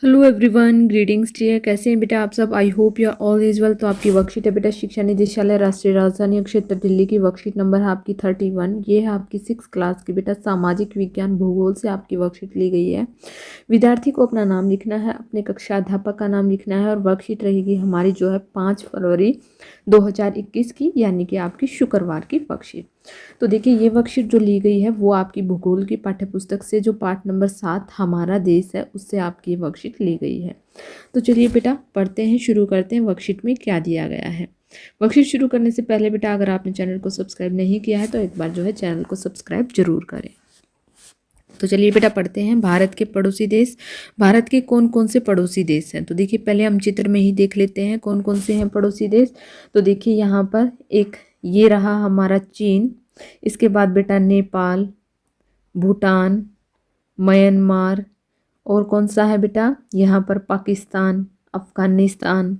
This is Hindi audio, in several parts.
Hello everyone, greetings dear. कैसे हैं बेटा आप सब? I hope you are all is well. तो आपकी वर्कशीट है बेटा शिक्षा निदेशालय राष्ट्रीय राजधानी क्षेत्र दिल्ली की। वर्कशीट नंबर है आपकी 31। ये है आपकी 6 क्लास की बेटा सामाजिक विज्ञान भूगोल से आपकी वर्कशीट ली गई है। विद्यार्थी को अपना नाम लिखना है, अपने कक्षा अध्यापक का नाम लिखना है और वर्कशीट रहेगी हमारी जो है 5 फरवरी 2021 की, यानी कि आपकी शुक्रवार की वर्कशीट। तो देखिए ये वर्कशीट जो ली गई है वो आपकी भूगोल की पाठ्यपुस्तक से जो पाठ नंबर 7 हमारा देश है उससे आपकी ये वर्कशीट ली गई है। तो चलिए बेटा पढ़ते हैं, शुरू करते हैं वर्कशीट में क्या दिया गया है। वर्कशीट शुरू करने से पहले बेटा अगर आपने चैनल को सब्सक्राइब नहीं किया है तो एक बार जो है चैनल को सब्सक्राइब जरूर करें। तो चलिए बेटा पढ़ते हैं। भारत के पड़ोसी देश। भारत के कौन कौन से पड़ोसी देश हैं? तो देखिए पहले हम चित्र में ही देख लेते हैं कौन कौन से हैं पड़ोसी देश। तो देखिए यहाँ पर एक ये रहा हमारा चीन, इसके बाद बेटा नेपाल, भूटान, म्यांमार, और कौन सा है बेटा यहाँ पर पाकिस्तान, अफगानिस्तान,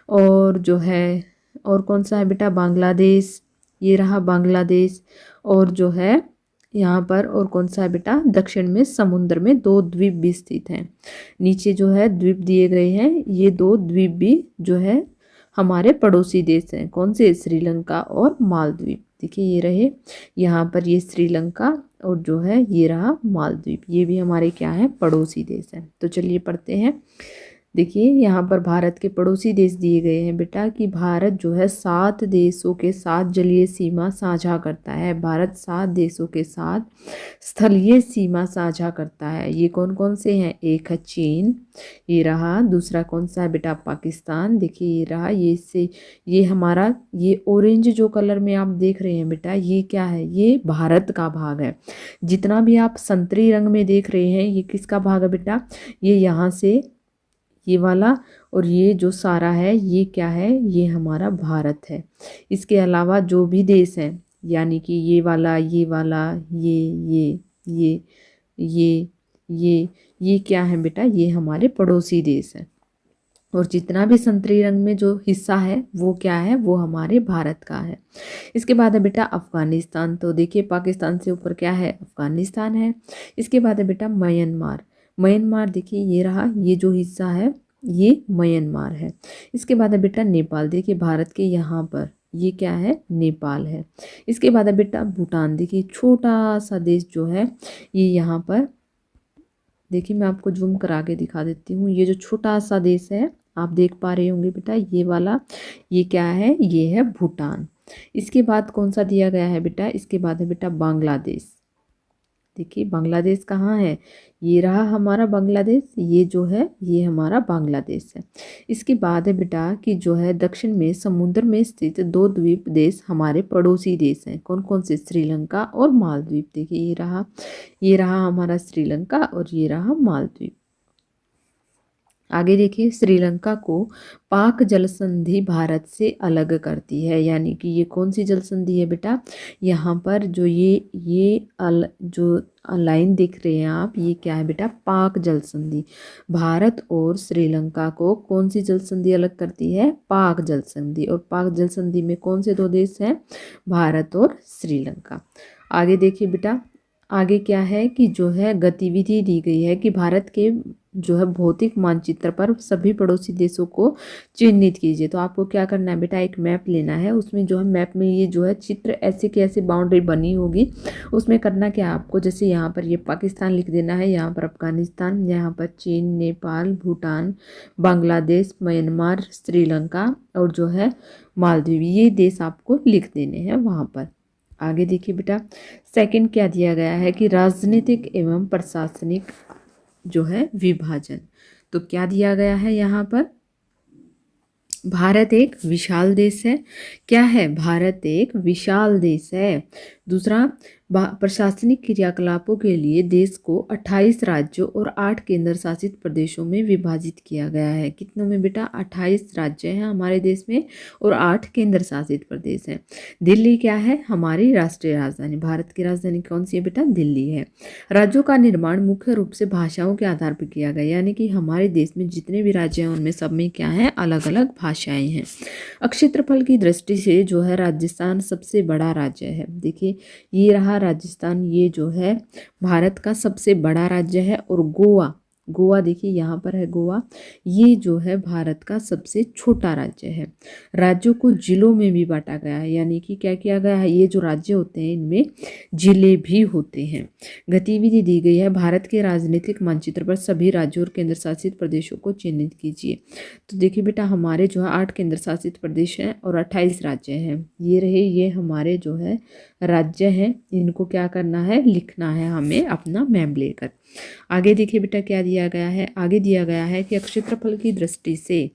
और जो है और कौन सा है बेटा बांग्लादेश, ये रहा बांग्लादेश, और जो है यहाँ पर और कौन सा है बेटा दक्षिण में समुद्र में 2 द्वीप भी स्थित हैं। नीचे जो है द्वीप दिए गए हैं, ये 2 द्वीप भी जो है हमारे पड़ोसी देश हैं। कौन से? श्रीलंका और मालदीव। देखिए ये रहे यहाँ पर ये श्रीलंका और जो है ये रहा मालदीव, ये भी हमारे क्या है पड़ोसी देश हैं। तो चलिए पढ़ते हैं। देखिए यहाँ पर भारत के पड़ोसी देश दिए गए हैं बेटा कि भारत जो है 7 देशों के साथ जलीय सीमा साझा करता है। भारत 7 देशों के साथ स्थलीय सीमा साझा करता है। ये कौन कौन से हैं? एक है चीन, ये रहा। दूसरा कौन सा है बेटा? पाकिस्तान। देखिए ये रहा, ये हमारा ये ऑरेंज जो कलर में आप देख रहे हैं बेटा ये क्या है? ये भारत का भाग है। जितना भी आप संतरी रंग में देख रहे हैं ये किसका भाग है बेटा? ये यहाँ से ये वाला और ये जो सारा है ये क्या है? ये हमारा भारत है। इसके अलावा जो भी देश हैं यानी कि ये वाला, ये वाला, ये ये ये ये क्या है बेटा? ये हमारे पड़ोसी देश हैं। और जितना भी संतरी रंग में जो हिस्सा है वो क्या है? वो हमारे भारत का है। इसके बाद है बेटा अफगानिस्तान। तो देखिए पाकिस्तान से ऊपर क्या है? अफगानिस्तान है। इसके बाद है बेटा म्यांमार। म्यांमार देखिए ये रहा, ये जो हिस्सा है ये म्यांमार है। इसके बाद है बेटा नेपाल। देखिए भारत के यहाँ पर ये क्या है? नेपाल है। इसके बाद है बेटा भूटान। देखिए छोटा सा देश जो है ये यहाँ पर, देखिए मैं आपको जूम करा के दिखा देती हूँ। ये जो छोटा सा देश है आप देख पा रहे होंगे बेटा ये वाला, ये क्या है? ये है भूटान। इसके बाद कौन सा दिया गया है बेटा? इसके बाद है बेटा बांग्लादेश। देखिए बांग्लादेश कहाँ है? ये रहा हमारा बांग्लादेश, ये जो है ये हमारा बांग्लादेश है। इसके बाद है बेटा कि जो है दक्षिण में समुद्र में स्थित 2 द्वीप देश हमारे पड़ोसी देश हैं। कौन कौन से? श्रीलंका और मालदीव। देखिए ये रहा हमारा श्रीलंका और ये रहा मालदीव। आगे देखिए श्रीलंका को पाक जल संधि भारत से अलग करती है, यानी कि ये कौन सी जल संधि है बेटा? यहाँ पर जो जो लाइन देख रहे हैं आप ये क्या है बेटा? पाक जल संधि। भारत और श्रीलंका को कौन सी जल संधि अलग करती है? पाक जल संधि। और पाक जल संधि में कौन से 2 देश हैं? भारत और श्रीलंका। आगे देखिए बेटा, आगे क्या है कि जो है गतिविधि दी गई है कि भारत के जो है भौतिक मानचित्र पर सभी पड़ोसी देशों को चिन्हित कीजिए। तो आपको क्या करना है बेटा? एक मैप लेना है, उसमें जो है मैप में ये जो है चित्र ऐसे की ऐसे बाउंड्री बनी होगी। उसमें करना क्या है आपको? जैसे यहाँ पर ये पाकिस्तान लिख देना है, यहाँ पर अफगानिस्तान, यहाँ पर चीन, नेपाल, भूटान, बांग्लादेश, म्यांमार, श्रीलंका और जो है मालदीव, ये देश आपको लिख देने हैं वहाँ पर। आगे देखिए बेटा सेकंड क्या दिया गया है कि राजनीतिक एवं प्रशासनिक जो है विभाजन। तो क्या दिया गया है यहाँ पर? भारत एक विशाल देश है। क्या है? भारत एक विशाल देश है। दूसरा, प्रशासनिक क्रियाकलापों के लिए देश को 28 राज्यों और 8 केंद्र शासित प्रदेशों में विभाजित किया गया है। कितनों में बेटा? 28 राज्य हैं हमारे देश में और 8 केंद्र शासित प्रदेश हैं। दिल्ली क्या है? हमारी राष्ट्रीय राजधानी। भारत की राजधानी कौन सी है बेटा? दिल्ली है। राज्यों का निर्माण मुख्य रूप से भाषाओं के आधार पर किया गया, यानी कि हमारे देश में जितने भी राज्य हैं उनमें सब में क्या है? अलग अलग भाषाएं हैं। क्षेत्रफल की दृष्टि से जो है राजस्थान सबसे बड़ा राज्य है। देखिए ये रहा राजस्थान, ये जो है भारत का सबसे बड़ा राज्य है। और गोवा देखिए यहाँ पर है गोवा, ये जो है भारत का सबसे छोटा राज्य है। राज्यों को जिलों में भी बांटा गया है, यानी कि क्या किया गया है, ये जो राज्य होते हैं इनमें जिले भी होते हैं। गतिविधि दी गई है, भारत के राजनीतिक मानचित्र पर सभी राज्यों और केंद्र शासित प्रदेशों को चिन्हित कीजिए। तो देखिए बेटा हमारे जो है 8 केंद्र शासित प्रदेश हैं और 28 राज्य हैं। ये रहे, ये हमारे जो है राज्य हैं, इनको क्या करना है, लिखना है हमें अपना मैप लेकर। आगे देखिए बेटा क्या दिया गया है, आगे दिया गया है कि क्षेत्रफल की दृष्टि से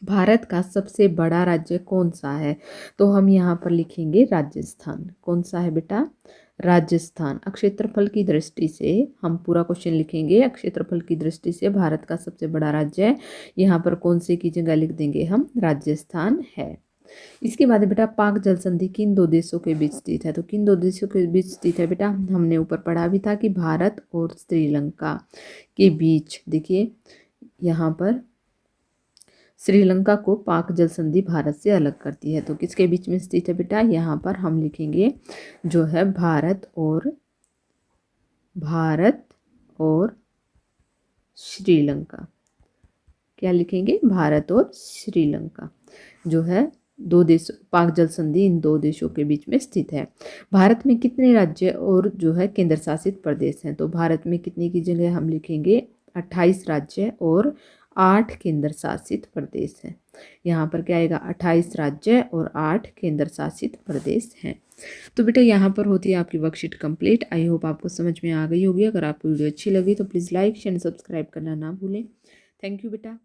भारत का सबसे बड़ा राज्य कौन सा है। तो हम यहाँ पर लिखेंगे राजस्थान। कौन सा है बेटा, राजस्थान। क्षेत्रफल की दृष्टि से हम पूरा क्वेश्चन लिखेंगे, क्षेत्रफल की दृष्टि से भारत का सबसे बड़ा राज्य है, यहाँ पर कौन से की जगह लिख देंगे हम, राजस्थान है। इसके बाद बेटा पाक जल संधि किन दो देशों के बीच स्थित है। तो किन दो देशों के बीच स्थित है बेटा, हमने ऊपर पढ़ा भी था कि भारत और श्रीलंका के बीच। देखिए यहाँ पर श्रीलंका को पाक जल संधि भारत से अलग करती है, तो किसके बीच में स्थित है बेटा, यहाँ पर हम लिखेंगे जो है भारत और श्रीलंका। क्या लिखेंगे, भारत और श्रीलंका जो है दो देश, पाक जल संधि इन दो देशों के बीच में स्थित है। भारत में कितने राज्य और जो है केंद्र शासित प्रदेश हैं। तो भारत में कितने की जगह हम लिखेंगे 28 राज्य और 8 केंद्र शासित प्रदेश हैं। यहाँ पर क्या आएगा, 28 राज्य और 8 केंद्र शासित प्रदेश हैं। तो बेटा यहाँ पर होती है आपकी वर्कशीट कंप्लीट। आई होप आपको समझ में आ गई होगी। अगर आपको वीडियो अच्छी लगी तो प्लीज़ लाइक शेयर सब्सक्राइब करना ना भूलें। थैंक यू बेटा।